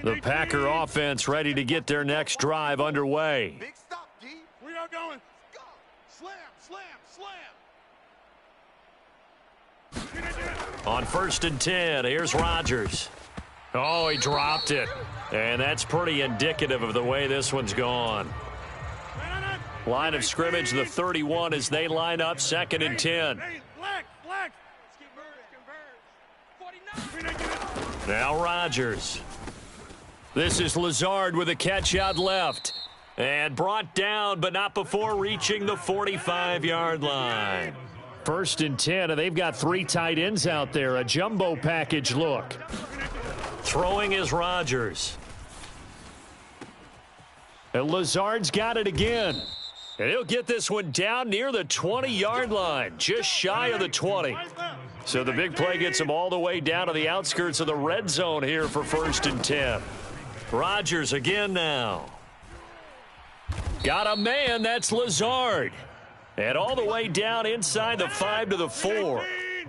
The Packer offense ready to get their next drive underway. Big stop, D. We are going. Go. Slam, slam, slam. On 1st and 10, here's Rodgers. Oh, he dropped it. And that's pretty indicative of the way this one's gone. Line of scrimmage, the 31 as they line up 2nd and 10. Now Rodgers. This is Lazard with a catch out left. And brought down, but not before reaching the 45-yard line. 1st and 10, and they've got 3 tight ends out there. A jumbo package look. Throwing is Rodgers. And Lazard's got it again. And he'll get this one down near the 20-yard line, just shy of the 20. So the big play gets him all the way down to the outskirts of the red zone here for 1st and 10. Rodgers again now. Got a man, that's Lazard. And all the way down inside the 5 to the 4.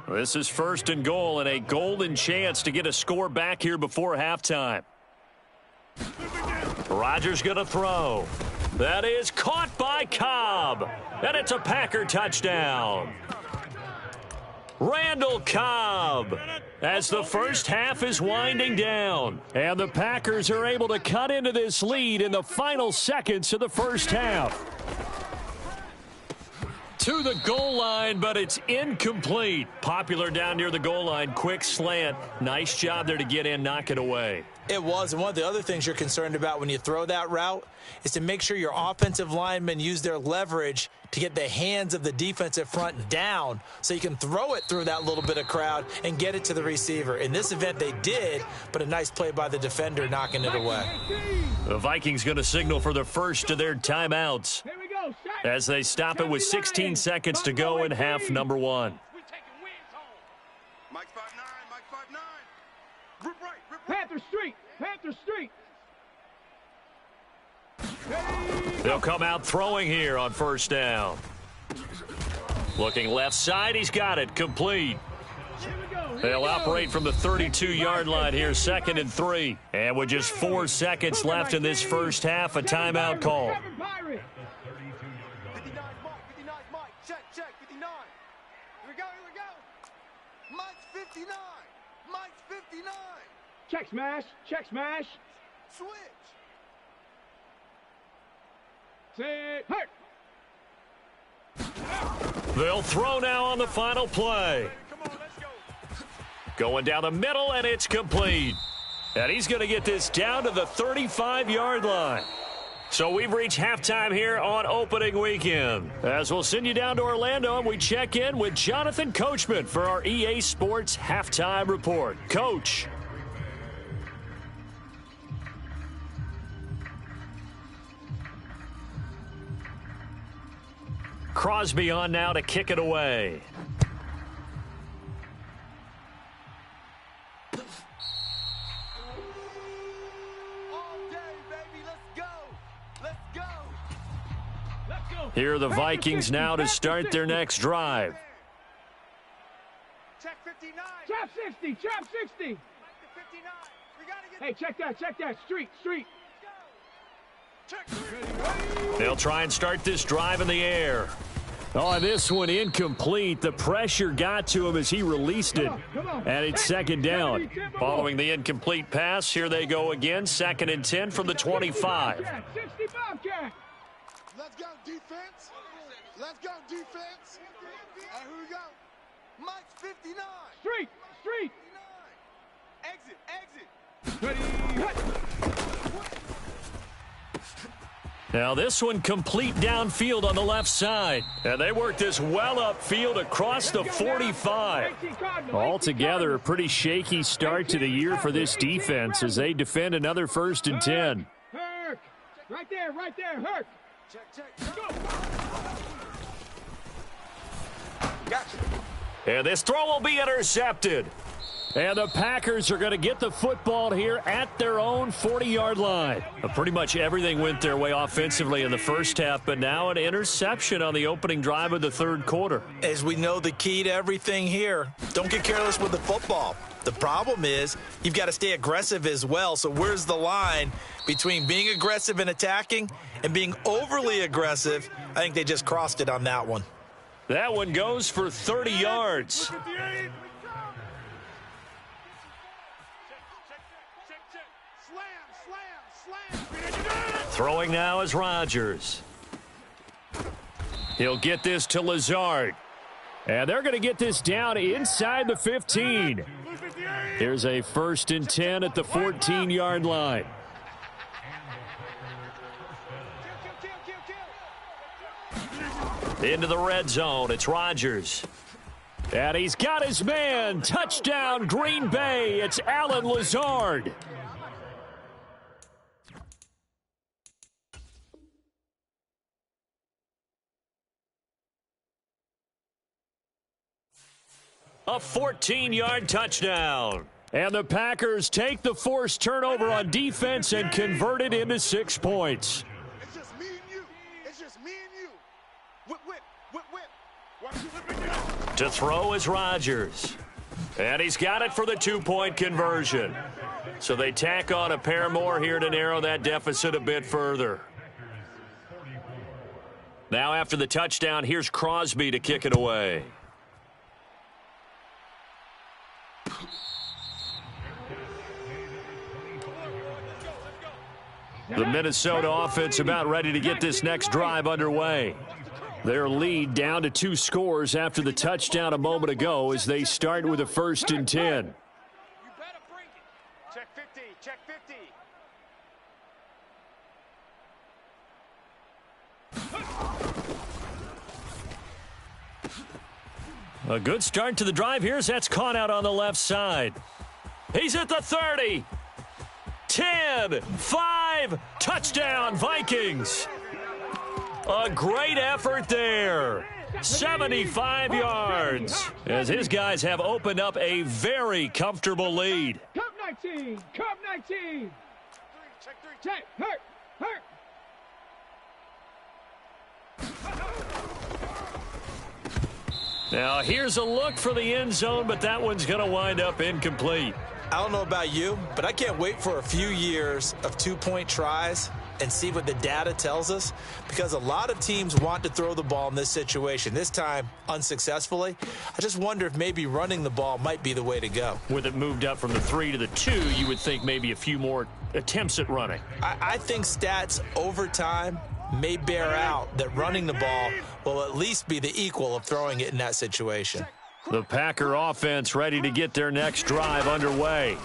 This is 1st and goal and a golden chance to get a score back here before halftime. Rodgers going to throw. That is caught by Cobb. And it's a Packer touchdown. Randall Cobb as the first half is winding down. And the Packers are able to cut into this lead in the final seconds of the first half. To the goal line, but it's incomplete. Popular down near the goal line. Quick slant. Nice job there to get in, knock it away. It was, and one of the other things you're concerned about when you throw that route is to make sure your offensive linemen use their leverage to get the hands of the defensive front down so you can throw it through that little bit of crowd and get it to the receiver. In this event, they did, but a nice play by the defender knocking it away. The Vikings going to signal for the first of their timeouts as they stop it with 16 seconds to go in half number 1. Mike 5'9", Mike 5'9". Rip right. Panther Street! Panther Street! They'll come out throwing here on 1st down. Looking left side, he's got it, complete. They'll operate from the 32-yard line here, 2nd and 3. And with just 4 seconds left in this first half, a timeout call. 59, Mike. Check, 59. Here we go. Mike's 59. Mike's 59. Check smash. Switch. Set, hurt. They'll throw now on the final play. Come on, let's go. Going down the middle, and it's complete. And he's going to get this down to the 35-yard line. So we've reached halftime here on opening weekend. As we'll send you down to Orlando, and we check in with Jonathan Coachman for our EA Sports Halftime Report. Coach. Crosby on now to kick it away. Here are the Vikings now to start their next drive. Check 59. Trap 60, trap 60. Hey, check that. Street. Check. They'll try and start this drive in the air. Oh, this one incomplete. The pressure got to him as he released it. And it's 2nd down. Following the incomplete pass, here they go again. 2nd and 10 from the 25. 60 Bobcat. Let's go, defense. All right, here we go. Mike's 59. Street. 59. Exit. Now this one complete downfield on the left side. And they work this well upfield across the 45. Altogether, a pretty shaky start to the year for this defense as they defend another 1st and 10. Herc. Right there. Herc. Check. Go. And this throw will be intercepted. And the Packers are going to get the football here at their own 40-yard line. Pretty much everything went their way offensively in the first half, but now an interception on the opening drive of the third quarter. As we know, the key to everything here, don't get careless with the football. The problem is you've got to stay aggressive as well. So where's the line between being aggressive and attacking and being overly aggressive? I think they just crossed it on that one. That one goes for 30 yards. Throwing now is Rodgers. He'll get this to Lazard. And they're going to get this down inside the 15. Here's a 1st and 10 at the 14-yard line. Into the red zone, it's Rodgers. And he's got his man. Touchdown, Green Bay. It's Allen Lazard. A 14-yard touchdown. And the Packers take the forced turnover on defense and convert it into 6 points. It's just me and you. It's just me and you. Whip, whip, whip, whip. Watch you whip it down. To throw is Rodgers. And he's got it for the 2-point conversion. So they tack on a pair more here to narrow that deficit a bit further. Now after the touchdown, here's Crosby to kick it away. The Minnesota offense about ready to get this next drive underway. Their lead down to 2 scores after the touchdown a moment ago as they start with a 1st and 10. You better bring it. Check 50. Check 50. A good start to the drive here as that's caught out on the left side. He's at the 30. 10, 5, touchdown Vikings. A great effort there. 75 yards as his guys have opened up a very comfortable lead. Cup 19. Cup 19. Check. Hurt. Now here's a look for the end zone, but that one's going to wind up incomplete. I don't know about you, but I can't wait for a few years of 2-point tries and see what the data tells us, because a lot of teams want to throw the ball in this situation. This time, unsuccessfully. I just wonder if maybe running the ball might be the way to go. With it moved up from the 3 to the 2, you would think maybe a few more attempts at running. I think stats over time may bear out that running the ball will at least be the equal of throwing it in that situation. The Packer offense ready to get their next drive underway.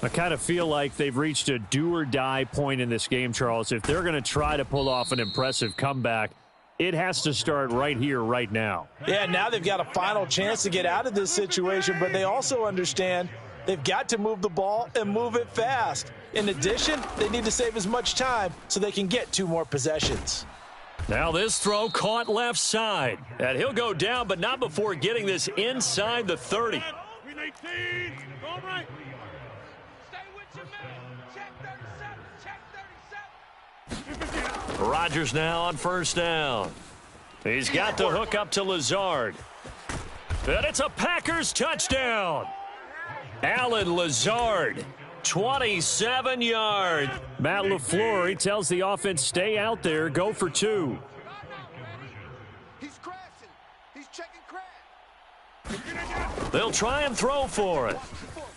I kind of feel like they've reached a do-or-die point in this game, Charles. If they're going to try to pull off an impressive comeback, it has to start right here, right now. Yeah, now they've got a final chance to get out of this situation, but they also understand they've got to move the ball and move it fast. In addition, they need to save as much time so they can get 2 more possessions. Now this throw caught left side. And he'll go down, but not before getting this inside the 30. Rodgers now on 1st down. He's got the hook up to Lazard. And it's a Packers touchdown. Allen Lazard, 27 yards. Matt LaFleur, he tells the offense, stay out there, go for 2. He's crashing. He's checking crash. They'll try and throw for it.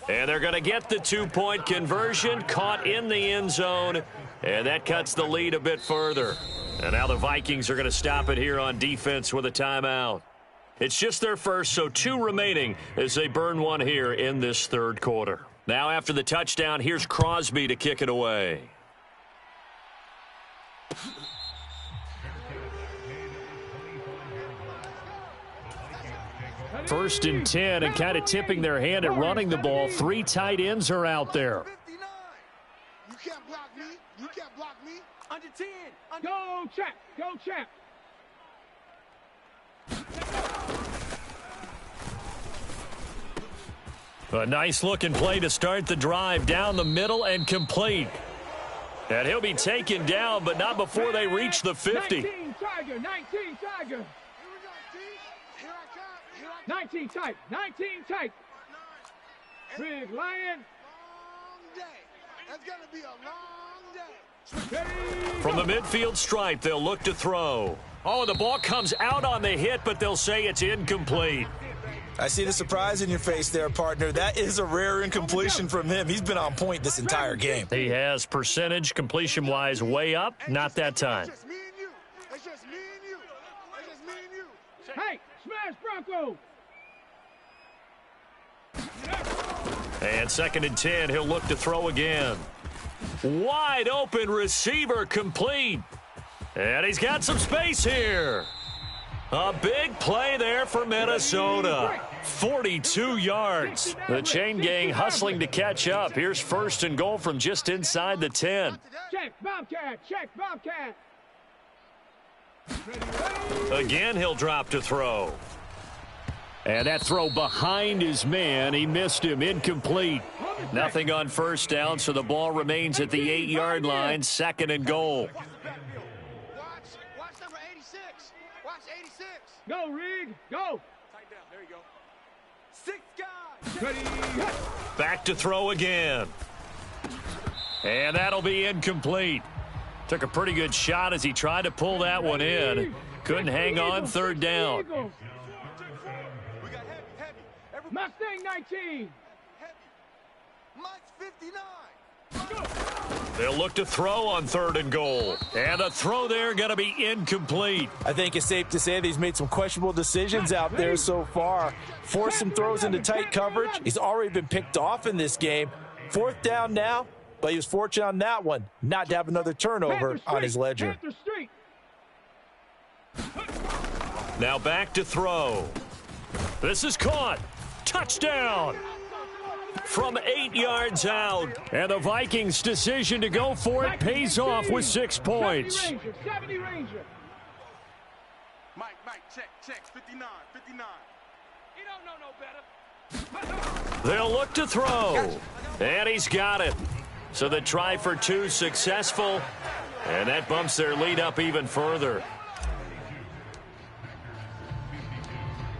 And they're going to get the 2-point conversion, caught in the end zone, and that cuts the lead a bit further. And now the Vikings are going to stop it here on defense with a timeout. It's just their first, so 2 remaining as they burn one here in this third quarter. Now after the touchdown, here's Crosby to kick it away. First and 10, and kind of tipping their hand at running the ball. 3 tight ends are out there. 59. You can't block me. You can't block me. Under 10. Go, Champ. Go, Champ. A nice-looking play to start the drive down the middle and complete. And he'll be taken down, but not before they reach the 50. 19 Tiger, 19 Tiger. 19 tight, 19 tight. Big Lion. Long day. That's going to be a long day. From the midfield stripe, they'll look to throw. Oh, the ball comes out on the hit, but they'll say it's incomplete. I see the surprise in your face there, partner. That is a rare incompletion from him. He's been on point this entire game. He has percentage completion-wise way up. Not that time. It's just me and you. It's just me and you. It's just me and you. Hey, smash Bronco. And 2nd and 10, he'll look to throw again. Wide open receiver complete. And he's got some space here. A big play there for Minnesota. 42 yards. The chain gang hustling to catch up. Here's 1st and goal from just inside the 10. Check Bobcat, check Bobcat. Again, he'll drop to throw. And that throw behind his man. He missed him. Incomplete. Nothing on 1st down, so the ball remains at the 8-yard line. 2nd and goal. Watch number 86. Watch 86. Go, Rig, go. Tight down. There you go. 6 guys. Ready. Back to throw again. And that'll be incomplete. Took a pretty good shot as he tried to pull that one in. Couldn't hang on 3rd down. We got heavy. Mustang 19. Mike's 59. They'll look to throw on 3rd and goal. And the throw there going to be incomplete. I think it's safe to say that he's made some questionable decisions out there so far. Forced some throws into tight coverage. He's already been picked off in this game. 4th down now, but he was fortunate on that one not to have another turnover on his ledger. Now back to throw. This is caught. Touchdown. From 8 yards out. And the Vikings' decision to go for it pays off with 6 points. 70 Ranger. Mike, check. 59. He don't know no better. They'll look to throw. And he's got it. So the try for 2 successful. And that bumps their lead up even further.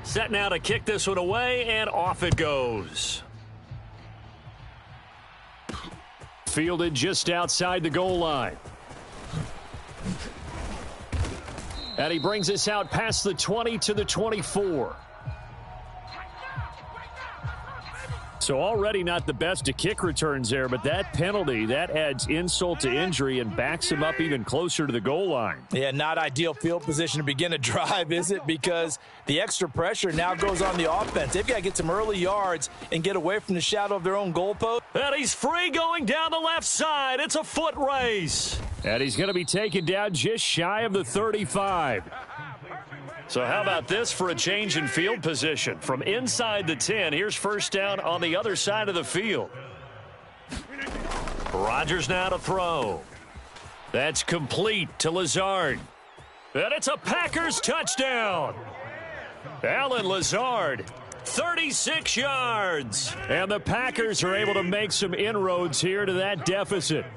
Set now to kick this one away, and off it goes. Fielded just outside the goal line. And he brings us out past the 20 to the 24. So already not the best of kick returns there, but that penalty, that adds insult to injury and backs him up even closer to the goal line. Yeah, not ideal field position to begin a drive, is it? Because the extra pressure now goes on the offense. They've got to get some early yards and get away from the shadow of their own goalpost. And he's free going down the left side. It's a foot race. And he's going to be taken down just shy of the 35. So how about this for a change in field position? From inside the 10, here's 1st down on the other side of the field. Rodgers now to throw. That's complete to Lazard. And it's a Packers touchdown. Allen Lazard, 36 yards. And the Packers are able to make some inroads here to that deficit.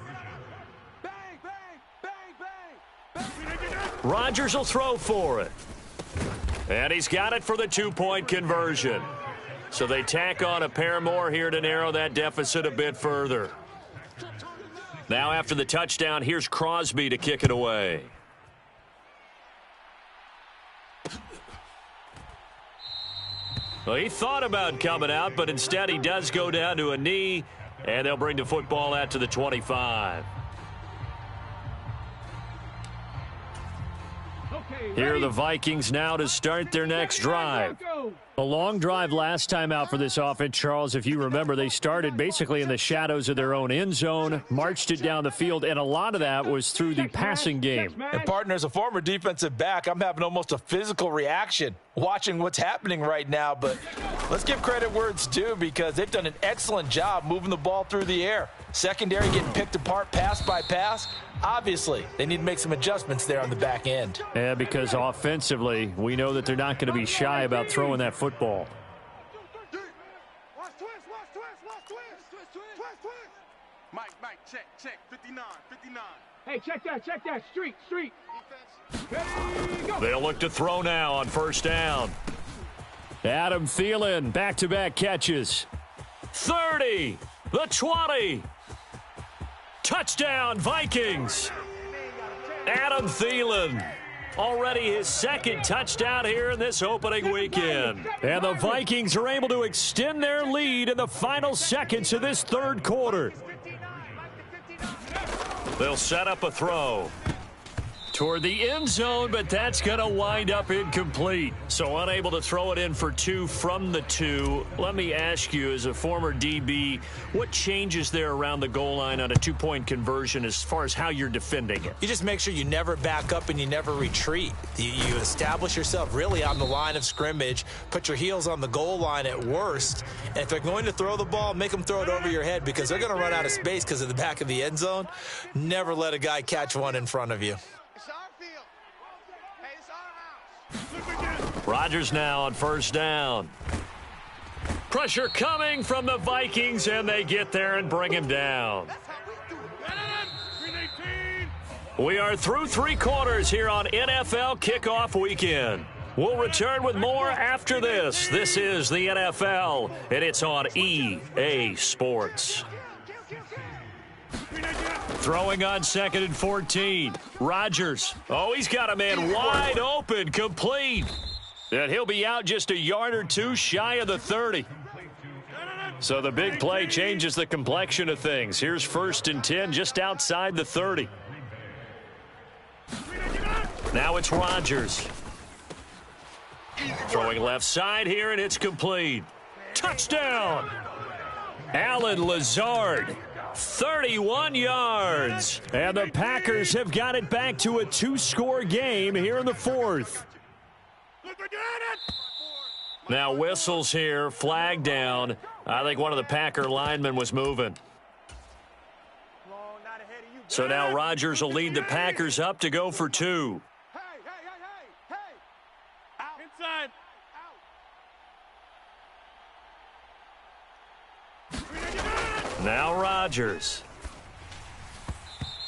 Rodgers will throw for it. And he's got it for the 2-point conversion. So they tack on a pair more here to narrow that deficit a bit further. Now after the touchdown, here's Crosby to kick it away. Well, he thought about coming out, but instead he does go down to a knee, and they'll bring the football out to the 25. Here are the Vikings now to start their next drive. A long drive last time out for this offense, Charles. If you remember, they started basically in the shadows of their own end zone, marched it down the field, and a lot of that was through the passing game. And, partner, as a former defensive back, I'm having almost a physical reaction watching what's happening right now. But let's give credit where it's due, because they've done an excellent job moving the ball through the air. Secondary getting picked apart pass by pass. Obviously, they need to make some adjustments there on the back end. Yeah, because offensively, we know that they're not going to be shy about throwing that football. Watch twist, watch Check. 59. Hey, check that. Street. Defense. Ready, go. They'll look to throw now on first down. Adam Thielen, back-to-back catches. 30, the 20. Touchdown, Vikings. Adam Thielen, already his second touchdown here in this opening weekend. And the Vikings are able to extend their lead in the final seconds of this third quarter. They'll set up a throw toward the end zone, but that's going to wind up incomplete. So unable to throw it in for 2 from the 2. Let me ask you, as a former DB, what changes there around the goal line on a 2-point conversion as far as how you're defending it? You just make sure you never back up and you never retreat. You establish yourself really on the line of scrimmage, put your heels on the goal line at worst, and if they're going to throw the ball, make them throw it over your head because they're going to run out of space because of the back of the end zone. Never let a guy catch one in front of you. It's our field. Hey, it's our house. Rodgers now on first down. Pressure coming from the Vikings, and they get there and bring him down. That's how we do it. We are through 3 quarters here on NFL Kickoff Weekend. We'll return with more after this. This is the NFL, and it's on EA Sports. Throwing on 2nd and 14. Rodgers. Oh, he's got a man wide open, complete. And he'll be out just a yard or 2 shy of the 30. So the big play changes the complexion of things. Here's 1st and 10 just outside the 30. Now it's Rodgers. Throwing left side here, and it's complete. Touchdown! Allen Lazard. 31 yards. And the Packers have got it back to a 2-score game here in the 4th. Now whistles here, flag down. I think one of the Packer linemen was moving. So now Rodgers will lead the Packers up to go for 2. Hey. Out. Inside. Now Rodgers.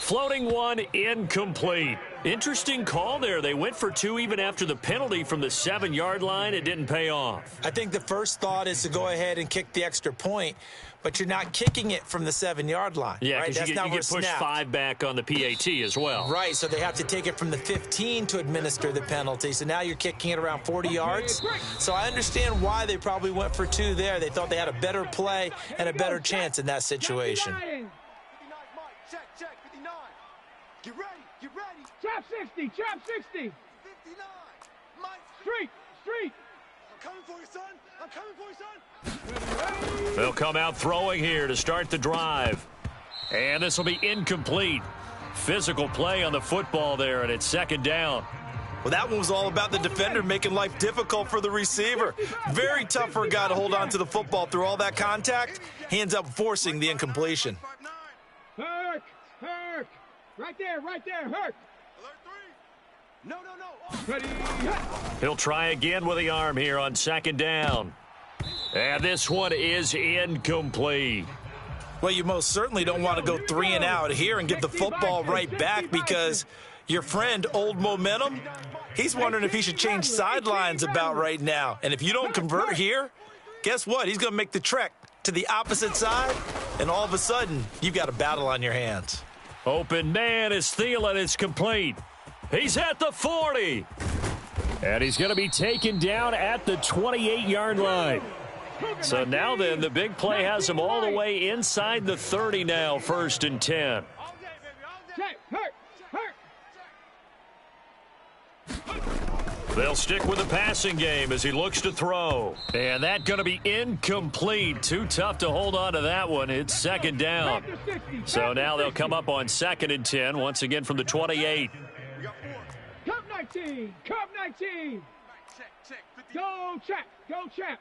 Floating one, incomplete. Interesting call there. They went for 2 even after the penalty from the 7-yard line. It didn't pay off. I think the first thought is to go ahead and kick the extra point, but you're not kicking it from the 7-yard line. Yeah, right? because you get pushed 5 back on the PAT as well. Right, so they have to take it from the 15 to administer the penalty. So now you're kicking it around 40 yards. So I understand why they probably went for 2 there. They thought they had a better play and a better chance in that situation. 59, Mike. Check. 59. Get ready. Trap 60. 59. Mike. Street. I'm coming for you, son. They'll come out throwing here to start the drive. And this will be incomplete. Physical play on the football there, and it's 2nd down. Well, that one was all about the defender making life difficult for the receiver. Very tough for a guy to hold on to the football through all that contact. He ends up forcing the incompletion. Herc. Right there, Herc. Alert 3. No. Ready, He'll try again with the arm here on 2nd down. And this one is incomplete. Well, you most certainly don't want to go 3 and out here and get the football right back because your friend, Old Momentum, he's wondering if he should change sidelines about right now. And if you don't convert here, guess what? He's going to make the trek to the opposite side, and all of a sudden, you've got a battle on your hands. Open man is Thielen. It's complete. He's at the 40. And he's going to be taken down at the 28-yard line. So now then, the big play has him all the way inside the 30 now, 1st and 10. check, Herc. They'll stick with the passing game as he looks to throw. And that's going to be incomplete. Too tough to hold on to that one. It's 2nd down. So now they'll come up on 2nd and 10, once again from the 28. Cup 19. Check. 50. Go check.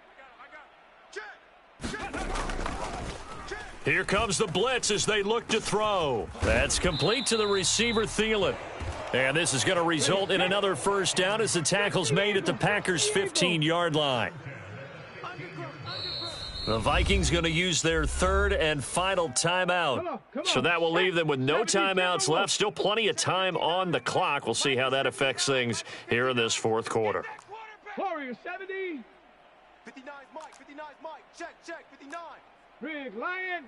Here comes the blitz as they look to throw. That's complete to the receiver, Thielen. And this is going to result in another 1st down as the tackle's made at the Packers' 15-yard line. The Vikings going to use their third and final timeout. Come on. So that will leave them with no timeouts left. Still plenty of time on the clock. We'll see how that affects things here in this fourth quarter. Warrior 70. 59 Mike. 59 Mike. Check. 59. Big Lion.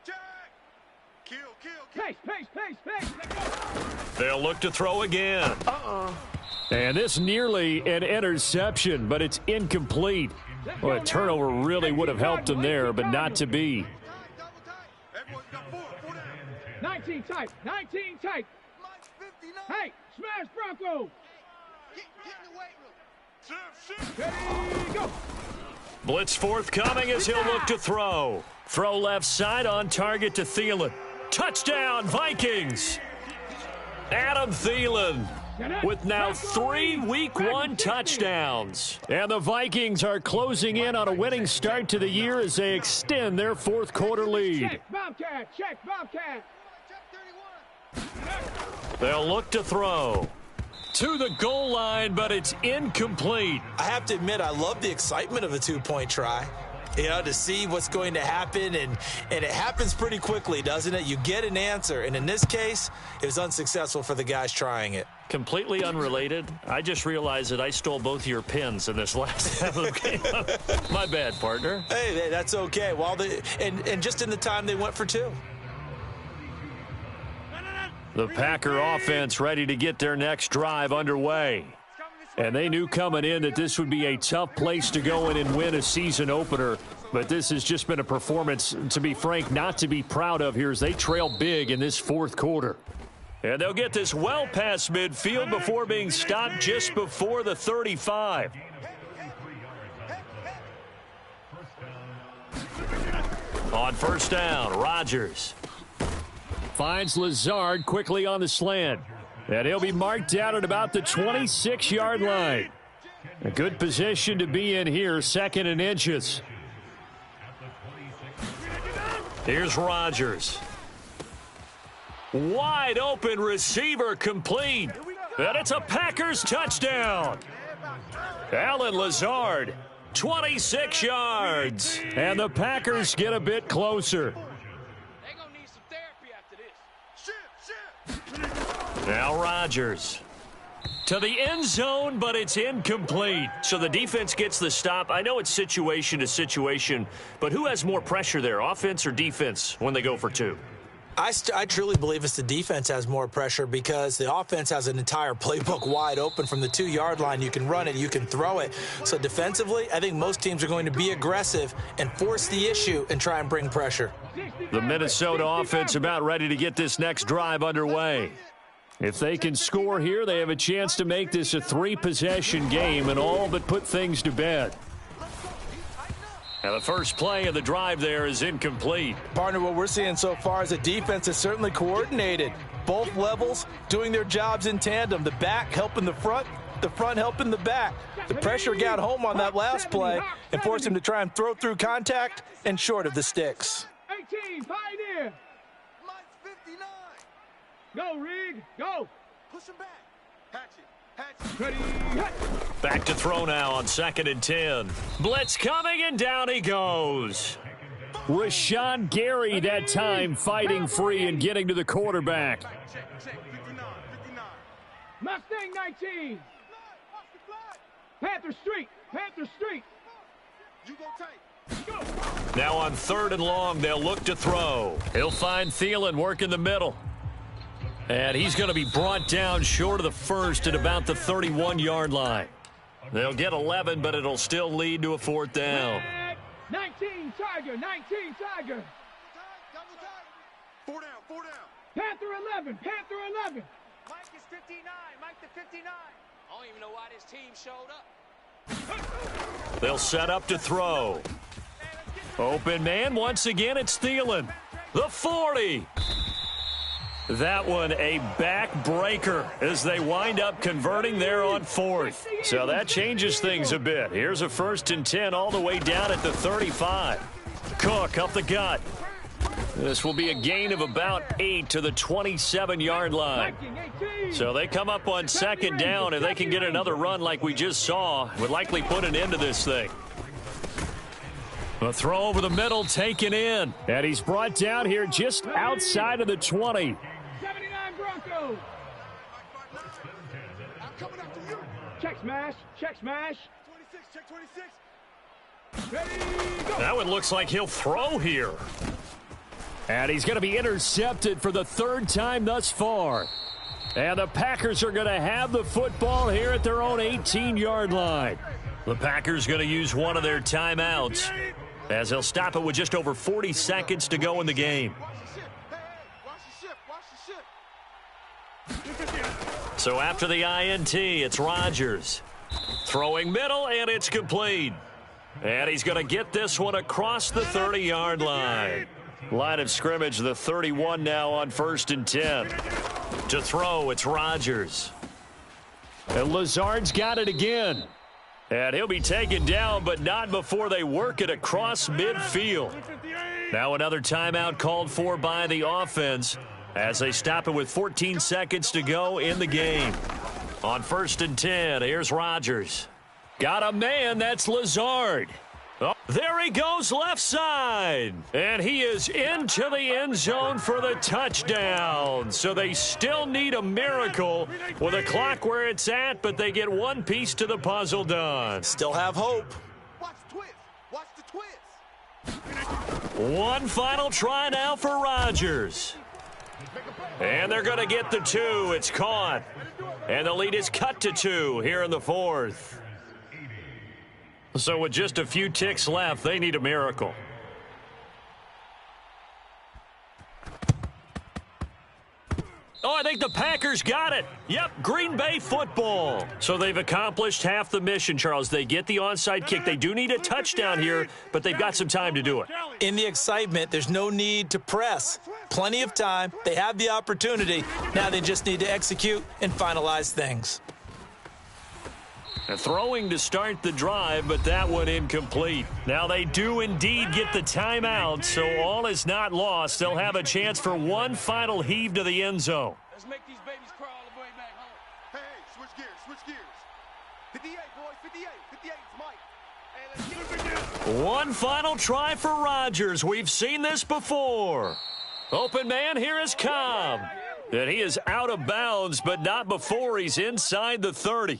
Check. Kill. Pace. Let go. They'll look to throw again. And this nearly an interception, but it's incomplete. Well, a turnover really would have helped them there, but not to be. Everyone's got four down. 19 tight. Mike 59. Hey, smash Bronco. Get in the weight room. Shift. Ready, go. Blitz forthcoming as he'll look to throw. Throw left side on target to Thielen. Touchdown, Vikings. Adam Thielen with now 3 Week 1 touchdowns. And the Vikings are closing in on a winning start to the year as they extend their fourth quarter lead. Check Bobcat. Check 31. They'll look to throw. To the goal line, but it's incomplete. I have to admit, I love the excitement of a two-point try. You know, to see what's going to happen, and it happens pretty quickly, doesn't it? You get an answer, and in this case, it was unsuccessful for the guys trying it. Completely unrelated. I just realized that I stole both of your pins in this last half of the game. My bad, partner. Hey, that's okay. Well, and just in the time they went for two. The Packer offense ready to get their next drive underway. And they knew coming in that this would be a tough place to go in and win a season opener. But this has just been a performance, to be frank, not to be proud of here as they trail big in this fourth quarter. And they'll get this well past midfield before being stopped just before the 35. On first down, Rodgers finds Lazard quickly on the slant. And he'll be marked down at about the 26-yard line. A good position to be in here, 2nd and inches. Here's Rodgers. Wide open receiver complete. And it's a Packers touchdown. Allen Lazard, 26 yards. And the Packers get a bit closer. They're going to need some therapy after this. Shift. Now Rodgers to the end zone, but it's incomplete. So the defense gets the stop. I know it's situation to situation, but who has more pressure there, offense or defense, when they go for two? I truly believe it's the defense has more pressure because the offense has an entire playbook wide open from the 2-yard line. You can run it, you can throw it. So defensively, I think most teams are going to be aggressive and force the issue and try and bring pressure. The Minnesota offense about ready to get this next drive underway. If they can score here, they have a chance to make this a 3-possession game and all but put things to bed. Now the first play of the drive there is incomplete. Partner, what we're seeing so far is the defense is certainly coordinated. Both levels doing their jobs in tandem. The back helping the front helping the back. The pressure got home on that last play and forced him to try and throw through contact and short of the sticks. 18, Pioneer. Mike's 59. Go, Reed. Go. Push him back. Hatchet. Ready, hit. Back to throw now on 2nd and 10. Blitz coming, and down he goes. Rashawn Gary that time fighting free and getting to the quarterback. Check. 59. Mustang 19. Panther Street. You go tight. Go. Now on 3rd and long, they'll look to throw. He'll find Thielen working the middle. And he's going to be brought down short of the first at about the 31-yard line. They'll get 11, but it'll still lead to a 4th down. 19 Tiger. Double tight. 4 down. Panther 11. Mike is 59. Mike the 59. I don't even know why this team showed up. They'll set up to throw. Open man, once again, it's Thielen. The 40. That one a backbreaker as they wind up converting there on 4th. So that changes things a bit. Here's a 1st and 10 all the way down at the 35. Cook up the gut. This will be a gain of about 8 to the 27-yard line. So they come up on 2nd down, and they can get another run like we just saw. Would likely put an end to this thing. A throw over the middle taken in. And he's brought down here just outside of the 20. 79 Broncos. I'm coming after you. Check smash. Check smash. 26, check 26. Ready, go. That one looks like he'll throw here. And he's going to be intercepted for the third time thus far. And the Packers are going to have the football here at their own 18-yard line. The Packers going to use one of their timeouts as they'll stop it with just over 40 seconds to go in the game. Watch the ship. Hey, watch the ship. Watch the ship. So after the INT, it's Rodgers. Throwing middle, and it's complete. And he's going to get this one across the 30-yard line. Line of scrimmage, the 31 now on 1st and 10. To throw, it's Rodgers. And Lazard's got it again. And he'll be taken down, but not before they work it across midfield. Now another timeout called for by the offense as they stop it with 14 seconds to go in the game. On 1st and 10, here's Rodgers. Got a man, that's Lazard. Oh, there he goes left side. And he is into the end zone for the touchdown. So they still need a miracle with a clock where it's at, but they get one piece to the puzzle done. Still have hope. Watch the twist. Watch the twist. One final try now for Rodgers. And they're going to get the 2. It's caught. And the lead is cut to 2 here in the 4th. So with just a few ticks left, they need a miracle. Oh, I think the Packers got it. Yep, Green Bay football. So they've accomplished half the mission, Charles. They get the onside kick. They do need a touchdown here, but they've got some time to do it. In the excitement, there's no need to press. Plenty of time. They have the opportunity. Now they just need to execute and finalize things. Throwing to start the drive, but that one incomplete. Now they do indeed get the timeout, so all is not lost. They'll have a chance for one final heave to the end zone. Let's make these babies crawl all the way back home. Hey, switch gears, switch gears. 58, boys, 58. 58 is Mike. Hey, let's get it. One final try for Rodgers. We've seen this before. Open man, here is Cobb. And he is out of bounds, but not before he's inside the 30.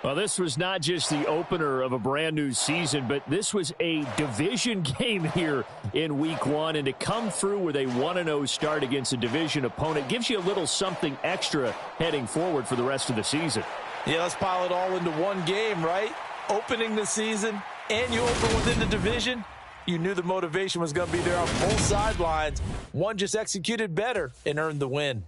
Well, this was not just the opener of a brand new season, but this was a division game here in week 1. And to come through with a 1-0 start against a division opponent gives you a little something extra heading forward for the rest of the season. Yeah, let's pile it all into one game, right? Opening the season, and you open within the division. You knew the motivation was going to be there on both sidelines. One just executed better and earned the win.